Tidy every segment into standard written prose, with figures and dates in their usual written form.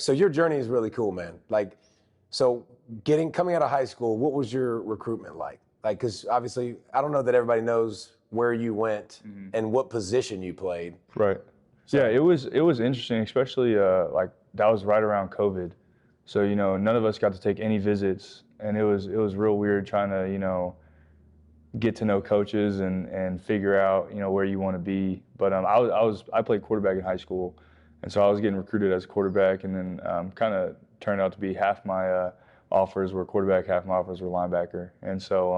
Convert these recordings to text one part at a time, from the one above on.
So your journey is really cool, man. Like, so coming out of high school, what was your recruitment like? Like, because obviously, I don't know that everybody knows where you went and what position you played. Right. So, Yeah, it was interesting, especially like that was right around COVID. So, none of us got to take any visits, and it was real weird trying to, get to know coaches and figure out, where you want to be. But I played quarterback in high school, and so I was getting recruited as a quarterback, and then kind of turned out to be half my offers were quarterback, half my offers were linebacker. And so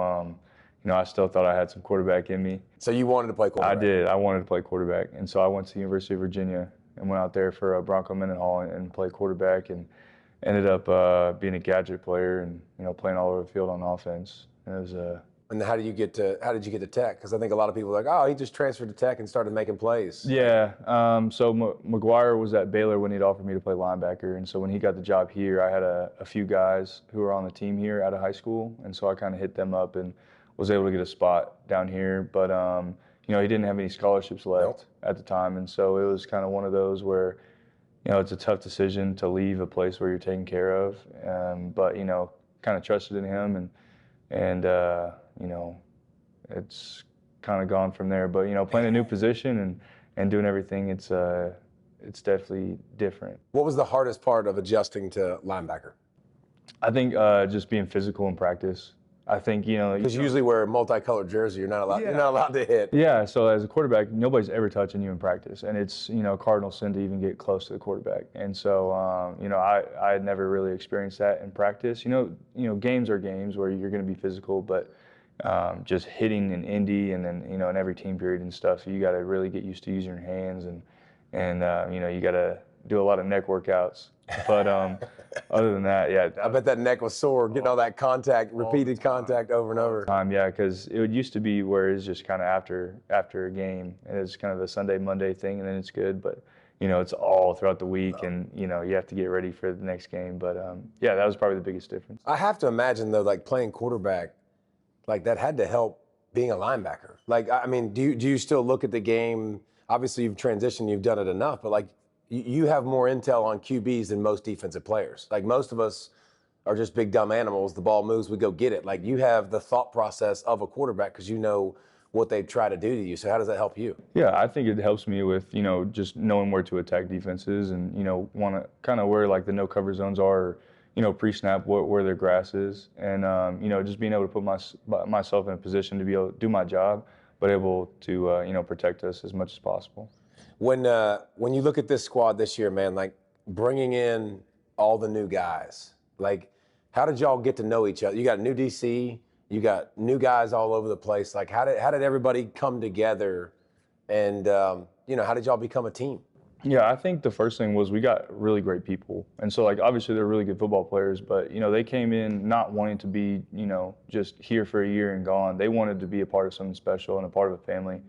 I still thought I had some quarterback in me. so you wanted to play quarterback? I did. I wanted to play quarterback, and so I went to the University of Virginia and went out there for Bronco Mendenhall and played quarterback, and ended up being a gadget player and playing all over the field on offense. And it was And how did you get to Tech? Because I think a lot of people are like, oh, he just transferred to Tech and started making plays. Yeah. So McGuire was at Baylor when he'd offered me to play linebacker, and so when he got the job here, I had a few guys who were on the team here out of high school, and so I kind of hit them up and was able to get a spot down here. But he didn't have any scholarships left at the time, and so it was kind of one of those where it's a tough decision to leave a place where you're taken care of, but kind of trusted in him, and it's kind of gone from there. But playing a new position and doing everything, it's definitely different. What was the hardest part of adjusting to linebacker? I think just being physical in practice. I think because you usually wear a multicolored jersey, you're not allowed. Yeah. You're not allowed to hit. Yeah. So as a quarterback, nobody's ever touching you in practice, and it's cardinal sin to even get close to the quarterback. And so I had never really experienced that in practice. Games are games where you're going to be physical, but just hitting in Indy and then in every team period and stuff, you got to really get used to using your hands and you got to do a lot of neck workouts. But other than that, yeah. I bet that neck was sore, getting all that contact, repeated contact over and over. Yeah, because it used to be where it's just kind of after a game, and it's kind of a Sunday, Monday thing, and then it's good. But it's all throughout the week, and you have to get ready for the next game. But yeah, that was probably the biggest difference. I have to imagine though, like playing quarterback, like that had to help being a linebacker. Like, I mean, do you still look at the game? Obviously, you've transitioned, you've done it enough, but like you have more intel on QBs than most defensive players. Like most of us are just big dumb animals. The ball moves, we go get it. Like you have the thought process of a quarterback because you know what they try to do to you. So how does that help you? Yeah, I think it helps me with just knowing where to attack defenses and want to kind of where like the no cover zones are. Pre-snap where their grass is, and just being able to put myself in a position to be able to do my job, but able to protect us as much as possible. When you look at this squad this year, man, like bringing in all the new guys, like how did y'all get to know each other? You got a new DC, you got new guys all over the place. Like how did everybody come together, and how did y'all become a team? Yeah, I think the first thing was we got really great people. And so, like, obviously they're really good football players, but, they came in not wanting to be, just here for a year and gone. They wanted to be a part of something special and a part of a family.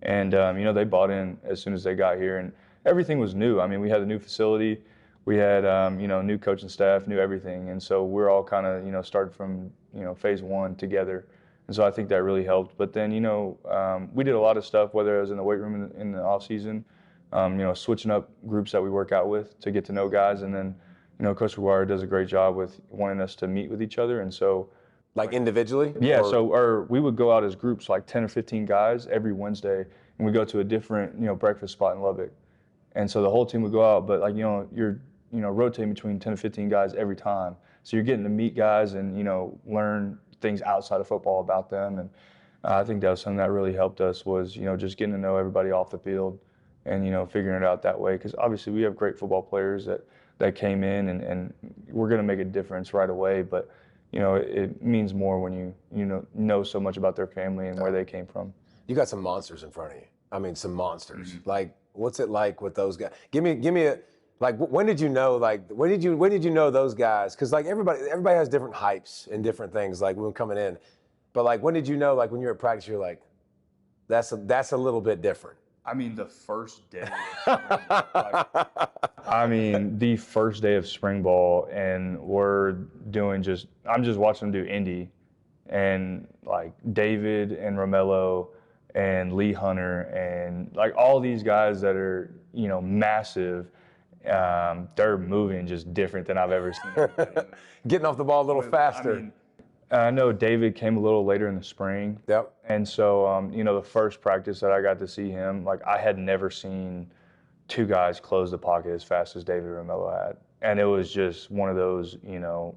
And, they bought in as soon as they got here. And everything was new. I mean, we had a new facility. We had, new coaching staff, new everything. And so we're all kind of, started from, phase one together. And so I think that really helped. But then, we did a lot of stuff, whether it was in the weight room in the off season, switching up groups that we work out with to get to know guys. And then, Coach McGuire does a great job with wanting us to meet with each other. And so, like individually? Yeah. Or we would go out as groups, like 10 or 15 guys every Wednesday, and we go to a different, breakfast spot in Lubbock. And so the whole team would go out, but like, you're, rotating between 10 to 15 guys every time. So you're getting to meet guys and, learn things outside of football about them. And I think that was something that really helped us was, just getting to know everybody off the field. And figuring it out that way, because obviously we have great football players that came in and we're going to make a difference right away. But it means more when you know so much about their family and where they came from. You got some monsters in front of you. I mean, some monsters. Mm-hmm. Like, what's it like with those guys? Give me a like. When did you know? Like, when did you know those guys? Because like everybody has different hypes and different things. Like when coming in, but like when did you know? Like when you're at practice, you're like, that's a little bit different. I mean, the first day of spring ball, the first day of spring ball, and I'm just watching them do Indy, and like David and Romello and Lee Hunter and like all these guys that are, massive, they're moving just different than I've ever seen anybody move. Getting off the ball a little faster. I mean, I know David came a little later in the spring. Yep. And so, the first practice that I got to see him, like I had never seen two guys close the pocket as fast as David Romello had. And it was just one of those,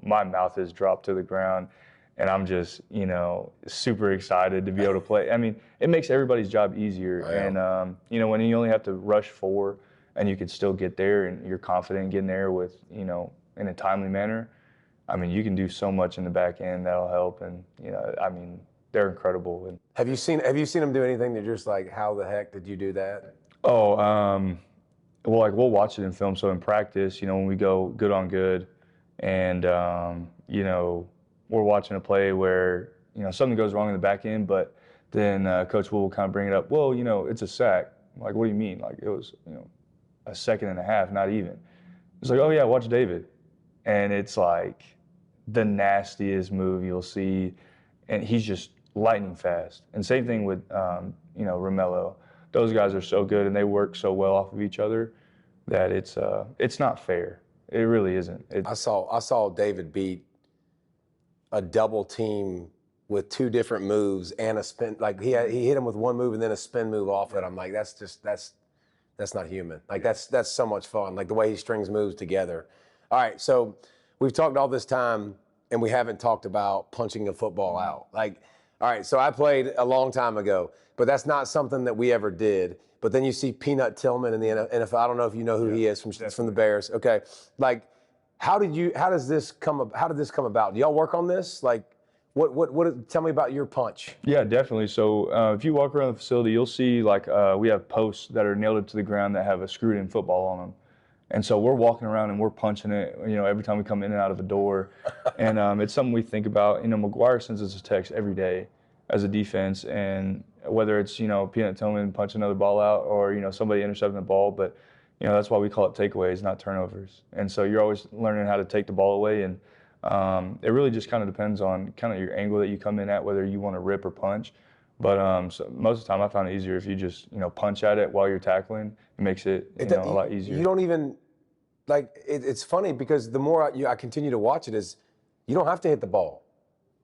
my mouth has dropped to the ground and I'm just, super excited to be able to play. I mean, it makes everybody's job easier. And, when you only have to rush 4 and you can still get there and you're confident in getting there with, in a timely manner, I mean, you can do so much in the back end that'll help. And, they're incredible. And Have you seen them do anything that you're just like, how the heck did you do that? well, like we'll watch it in film. So in practice, when we go good on good and, we're watching a play where, something goes wrong in the back end, but then Coach will kind of bring it up. Well, it's a sack. I'm like, what do you mean? Like it was, a second and a half, not even. It's like, oh yeah, watch David. And it's like the nastiest move you'll see. And he's just lightning fast. And same thing with, Romello. Those guys are so good and they work so well off of each other that it's not fair. It really isn't. I saw David beat a double team with 2 different moves and a spin. Like he hit him with one move and then a spin move off it. I'm like, that's not human. Like that's so much fun. Like the way he strings moves together. All right, so we've talked all this time and we haven't talked about punching a football out. Like, all right, so I played a long time ago, but that's not something that we ever did. But then you see Peanut Tillman in the NFL. I don't know if you know who he is from the Bears. Okay, like how did this come about? Do y'all work on this? Like, what? Tell me about your punch. Yeah, definitely. So if you walk around the facility, you'll see like we have posts that are nailed to the ground that have a screwed-in football on them. And so we're walking around and we're punching it, every time we come in and out of a door. And it's something we think about. McGuire sends us a text every day as a defense, and whether it's, Peanut Tillman punching another ball out or, somebody intercepting the ball, but, that's why we call it takeaways, not turnovers. And so you're always learning how to take the ball away. And it really just kind of depends on kind of your angle that you come in at, whether you want to rip or punch. But so most of the time I find it easier if you just, punch at it while you're tackling. It makes it, a lot easier. You don't even, like, it's funny because the more I continue to watch it is you don't have to hit the ball.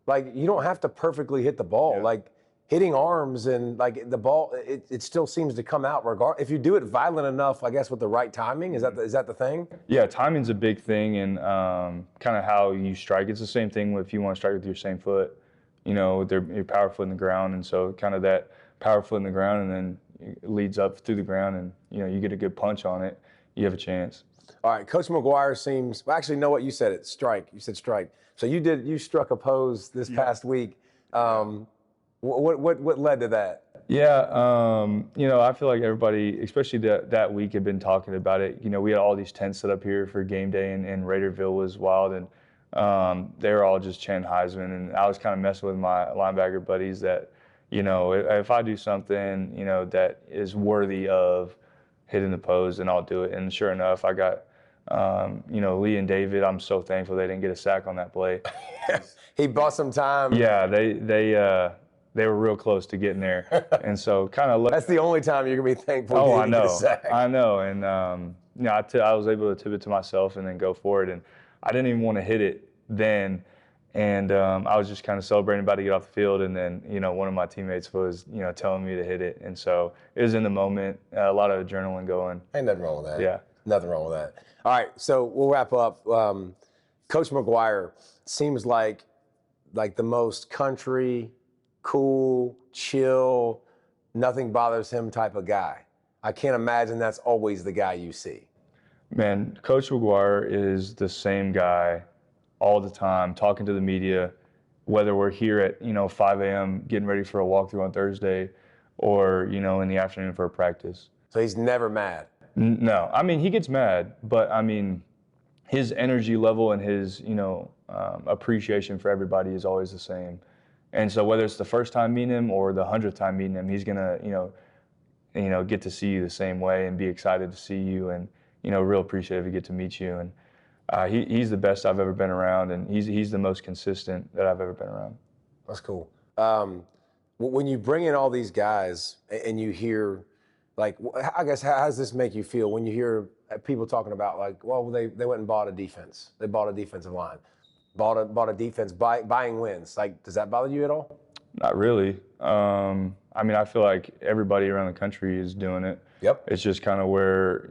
Like, you don't have to perfectly hit the ball. Yeah. Like, hitting arms and, like, the ball, it still seems to come out if you do it violent enough, I guess, with the right timing. Is that the thing? Yeah, timing's a big thing, and kind of how you strike. It's the same thing if you want to strike with your same foot, with your power foot in the ground. And so kind of that power foot in the ground and then it leads up through the ground and, you get a good punch on it, you have a chance. All right, Coach McGuire seems. Well, actually, no, what you said it. Strike. You said strike. So you struck a pose this past week. What led to that? Yeah, I feel like everybody, especially that week, had been talking about it. We had all these tents set up here for game day, and Raiderville was wild, and they were all just chanting Heisman. And I was kind of messing with my linebacker buddies that, if I do something, that is worthy of hitting the pose, then I'll do it. And sure enough, I got. Lee and David, I'm so thankful they didn't get a sack on that play. He bought some time. Yeah, they were real close to getting there, and so kind of. That's the only time you're gonna be thankful. Oh, I know, I know, and I was able to tip it to myself and then go for it, and I didn't even want to hit it then, and I was just kind of celebrating about to get off the field, and then one of my teammates was telling me to hit it, and so it was in the moment, a lot of adrenaline going. Ain't nothing wrong with that. Yeah. Nothing wrong with that. All right, so we'll wrap up. Coach McGuire seems like the most country, cool, chill, nothing bothers him type of guy. I can't imagine that's always the guy you see. Man, Coach McGuire is the same guy all the time, talking to the media, whether we're here at 5 a.m. getting ready for a walkthrough on Thursday, or in the afternoon for a practice. So he's never mad. No, I mean, he gets mad, but I mean, his energy level and his, appreciation for everybody is always the same. And so whether it's the first time meeting him or the 100th time meeting him, he's gonna, get to see you the same way and be excited to see you and, real appreciative to get to meet you. And he's the best I've ever been around, and he's the most consistent that I've ever been around. That's cool. When you bring in all these guys and you hear, Like, I guess, how does this make you feel when you hear people talking about, like, well, they went and bought a defense. They bought a defensive line, bought a defense, buying wins. Like, does that bother you at all? Not really. I mean, I feel like everybody around the country is doing it. Yep. It's just kind of where,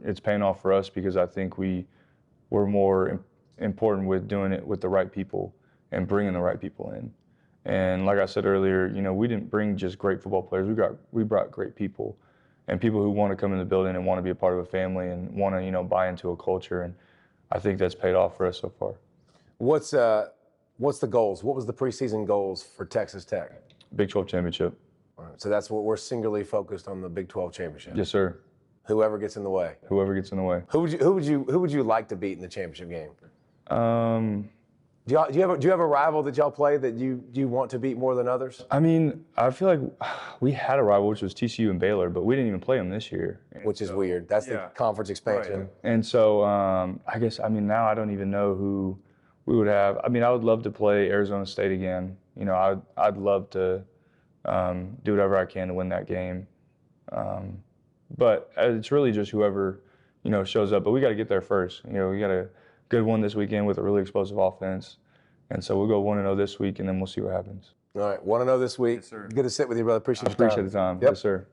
it's paying off for us because I think we're more important with doing it with the right people and bringing the right people in. And like I said earlier, we didn't bring just great football players. We brought great people and people who want to come in the building and want to be a part of a family and want to, buy into a culture. And I think that's paid off for us so far. What's the goals? What was the preseason goals for Texas Tech? Big 12 championship. All right, so that's what we're singularly focused on, the Big 12 championship. Yes, sir. Whoever gets in the way. Whoever gets in the way. Who would you like to beat in the championship game? Do you have a rival that y'all play that you want to beat more than others? I mean, I feel like we had a rival, which was TCU and Baylor, but we didn't even play them this year. Which is weird. That's the conference expansion. Right. And so I guess, now I don't even know who we would have. I mean, I would love to play Arizona State again. I'd love to do whatever I can to win that game. But it's really just whoever, shows up. But we got to get there first. We got a good one this weekend with a really explosive offense. And so we'll go 1-0 this week, and then we'll see what happens. All right, 1-0 this week. Yes, sir. Good to sit with you, brother. Appreciate your time. Appreciate the time. Yep. Yes, sir.